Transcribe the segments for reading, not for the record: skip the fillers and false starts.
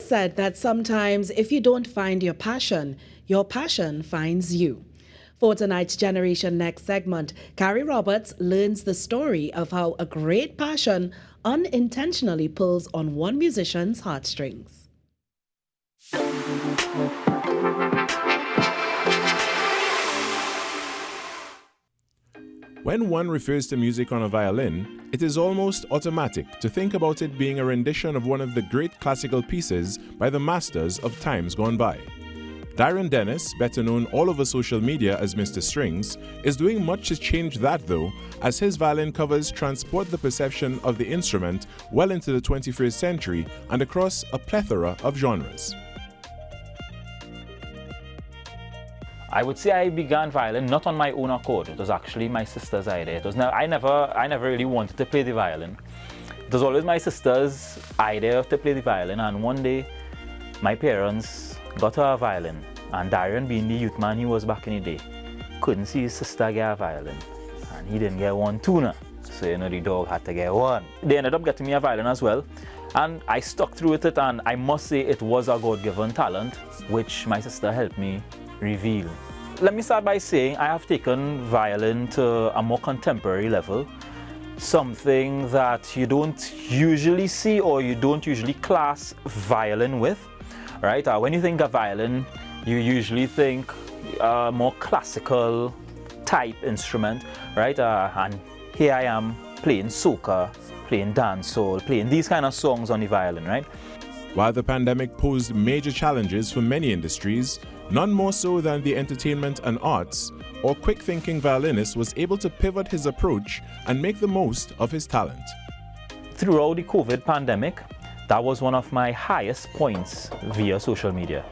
said that sometimes if you don't find your passion finds you. For tonight's Generation Next segment, Khary Roberts learns the story of how a great passion unintentionally pulls on one musician's heartstrings. When one refers to music on a violin, it is almost automatic to think about it being a rendition of one of the great classical pieces by the masters of times gone by. Darren Dennis, better known all over social media as Mr. Strings, is doing much to change that though, as his violin covers transport the perception of the instrument well into the 21st century and across a plethora of genres. I would say I began violin not on my own accord. It was actually my sister's idea. I never really wanted to play the violin. It was always my sister's idea to play the violin, and one day my parents got her a violin, and Darren, being the youth man he was back in the day, couldn't see his sister get a violin, and he didn't get one tuner, so the dog had to get one. They ended up getting me a violin as well, and I stuck through with it, and I must say it was a God-given talent which my sister helped me reveal. Let me start by saying I have taken violin to a more contemporary level, something that you don't usually see or you don't usually class violin with. Right? When you think of violin, you usually think more classical type instrument, right? And here I am playing soca, playing dancehall, playing these kind of songs on the violin, right? While the pandemic posed major challenges for many industries, none more so than the entertainment and arts, our quick-thinking violinist was able to pivot his approach and make the most of his talent. Throughout the COVID pandemic, that was one of my highest points via social media,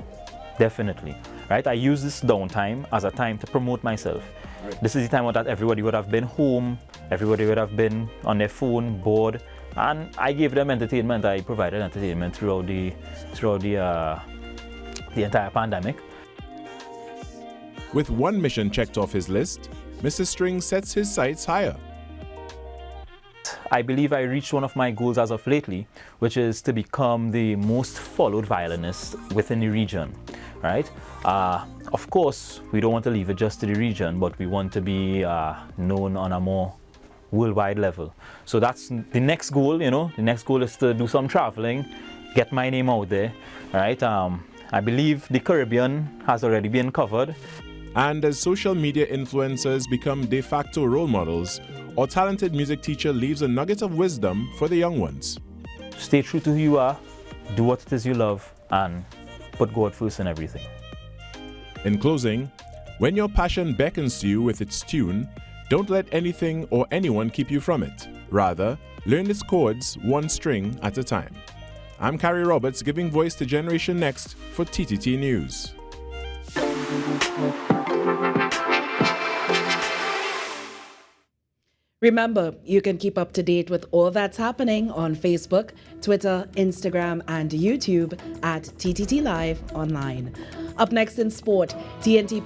definitely. Right? I use this downtime as a time to promote myself. Right. This is the time that everybody would have been home, everybody would have been on their phone, bored, and I gave them entertainment. I provided entertainment throughout the entire pandemic. With one mission checked off his list, Mr. Strings sets his sights higher. I believe I reached one of my goals as of lately, which is to become the most followed violinist within the region, right? Of course, we don't want to leave it just to the region, but we want to be known on a more worldwide level. So that's the next goal, The next goal is to do some traveling, get my name out there, right? I believe the Caribbean has already been covered. And as social media influencers become de facto role models, our talented music teacher leaves a nugget of wisdom for the young ones. Stay true to who you are, do what it is you love, and put God first in everything. In closing, when your passion beckons to you with its tune, don't let anything or anyone keep you from it. Rather, learn its chords one string at a time. I'm Khary Roberts, giving voice to Generation Next for TTT News. Remember, you can keep up to date with all that's happening on Facebook, Twitter, Instagram, and YouTube at TTT Live Online. Up next in sport, TNT picks